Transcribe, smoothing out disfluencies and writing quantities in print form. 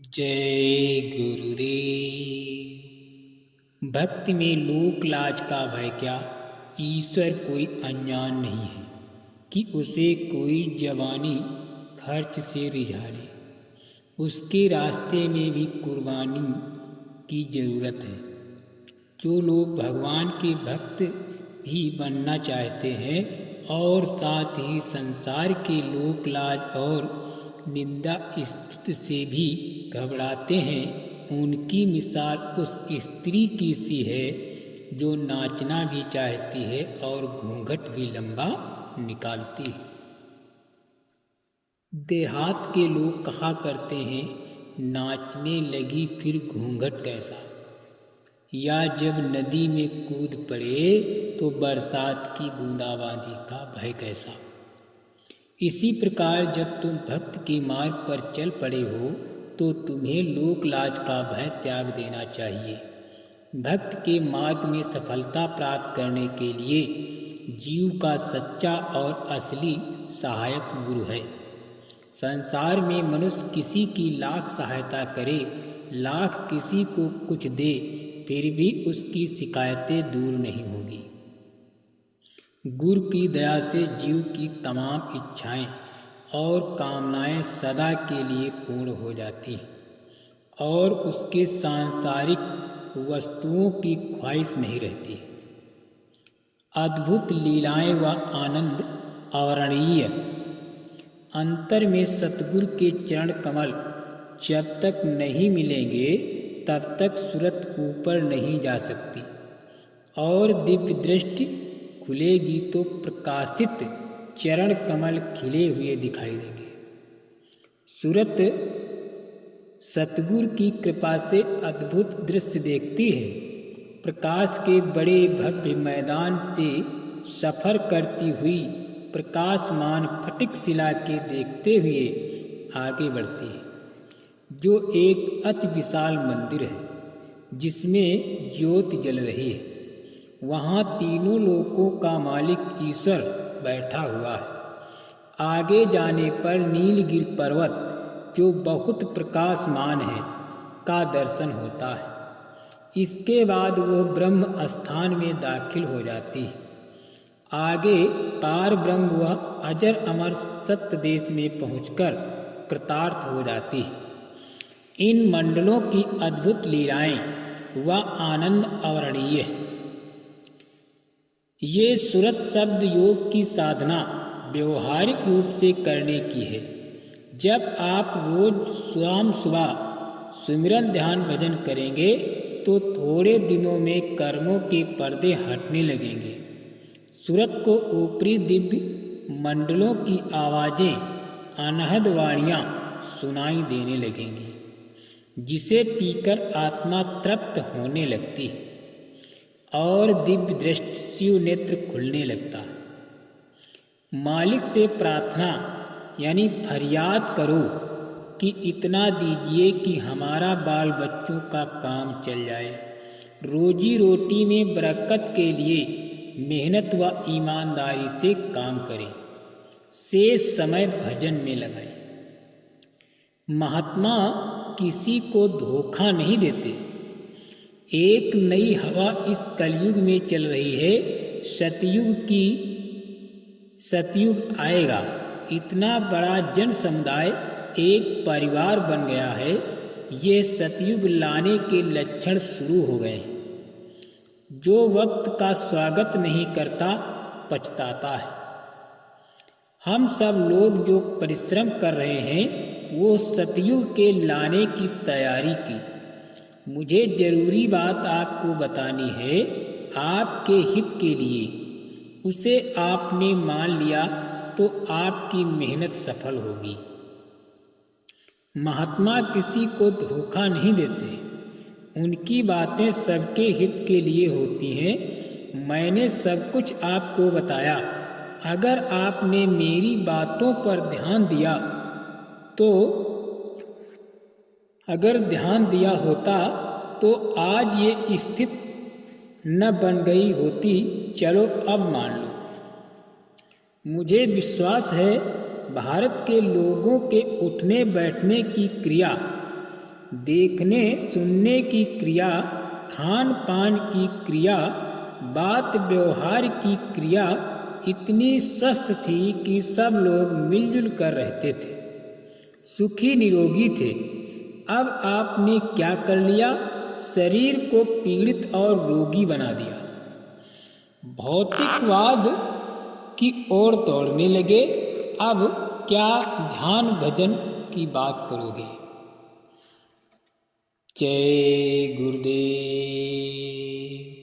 जय गुरुदेव। भक्ति में लोक लाज का भय क्या, ईश्वर कोई अनजान नहीं है कि उसे कोई जवानी खर्च से रिझा ले। उसके रास्ते में भी कुर्बानी की जरूरत है। जो लोग भगवान के भक्त भी बनना चाहते हैं और साथ ही संसार के लोक लाज और निंदा स्तुति से भी घबराते हैं, उनकी मिसाल उस स्त्री की सी है जो नाचना भी चाहती है और घूंघट भी लंबा निकालती है। देहात के लोग कहा करते हैं, नाचने लगी फिर घूंघट कैसा, या जब नदी में कूद पड़े तो बरसात की बूंदाबांदी का भय कैसा। इसी प्रकार जब तुम भक्त के मार्ग पर चल पड़े हो तो तुम्हें लोक लाज का भय त्याग देना चाहिए। भक्त के मार्ग में सफलता प्राप्त करने के लिए जीव का सच्चा और असली सहायक गुरु है। संसार में मनुष्य किसी की लाख सहायता करे, लाख किसी को कुछ दे, फिर भी उसकी शिकायतें दूर नहीं होगी। गुरु की दया से जीव की तमाम इच्छाएं और कामनाएं सदा के लिए पूर्ण हो जाती हैं और उसके सांसारिक वस्तुओं की ख्वाहिश नहीं रहती। अद्भुत लीलाएं व आनंद अवर्णनीय। अंतर में सतगुरु के चरण कमल जब तक नहीं मिलेंगे तब तक सूरत ऊपर नहीं जा सकती और दिव्य दृष्टि खुलेगी तो प्रकाशित चरण कमल खिले हुए दिखाई देंगे। सूरत सतगुरु की कृपा से अद्भुत दृश्य देखती है। प्रकाश के बड़े भव्य मैदान से सफर करती हुई प्रकाशमान फटिक शिला के देखते हुए आगे बढ़ती है, जो एक अति विशाल मंदिर है जिसमें ज्योति जल रही है। वहाँ तीनों लोकों का मालिक ईश्वर बैठा हुआ है। आगे जाने पर नीलगिरि पर्वत, जो बहुत प्रकाशमान है, का दर्शन होता है। इसके बाद वह ब्रह्म स्थान में दाखिल हो जाती है। आगे पार ब्रह्म वह अजर अमर सत्य देश में पहुंचकर कृतार्थ हो जाती है। इन मंडलों की अद्भुत लीलाएं व आनंद अवर्णनीय है। ये सूरत शब्द योग की साधना व्यवहारिक रूप से करने की है। जब आप रोज शाम सुबह सुमिरन ध्यान भजन करेंगे तो थोड़े दिनों में कर्मों के पर्दे हटने लगेंगे। सूरत को ऊपरी दिव्य मंडलों की आवाजें, अनहद वाणियाँ सुनाई देने लगेंगी, जिसे पीकर आत्मा तृप्त होने लगती है और दिव्य दृष्टि शिव नेत्र खुलने लगता है। मालिक से प्रार्थना यानी फरियाद करो कि इतना दीजिए कि हमारा बाल बच्चों का काम चल जाए। रोजी रोटी में बरकत के लिए मेहनत व ईमानदारी से काम करें। शेष समय भजन में लगाएं। महात्मा किसी को धोखा नहीं देते। एक नई हवा इस कलयुग में चल रही है। सतयुग आएगा। इतना बड़ा जन समुदाय एक परिवार बन गया है। ये सतयुग लाने के लक्षण शुरू हो गए हैं। जो वक्त का स्वागत नहीं करता पछताता है। हम सब लोग जो परिश्रम कर रहे हैं वो सतयुग के लाने की तैयारी की। मुझे जरूरी बात आपको बतानी है, आपके हित के लिए। उसे आपने मान लिया तो आपकी मेहनत सफल होगी। महात्मा किसी को धोखा नहीं देते। उनकी बातें सबके हित के लिए होती हैं। मैंने सब कुछ आपको बताया। अगर आपने मेरी बातों पर ध्यान दिया होता तो आज ये स्थिति न बन गई होती। चलो अब मान लो। मुझे विश्वास है भारत के लोगों के उठने बैठने की क्रिया देखने सुनने की क्रिया, खान पान की क्रिया, बात व्यवहार की क्रिया इतनी स्वस्थ थी कि सब लोग मिलजुल कर रहते थे, सुखी निरोगी थे। अब आपने क्या कर लिया? शरीर को पीड़ित और रोगी बना दिया। भौतिकवाद की ओर दौड़ने लगे। अब क्या ध्यान भजन की बात करोगे? जय गुरुदेव।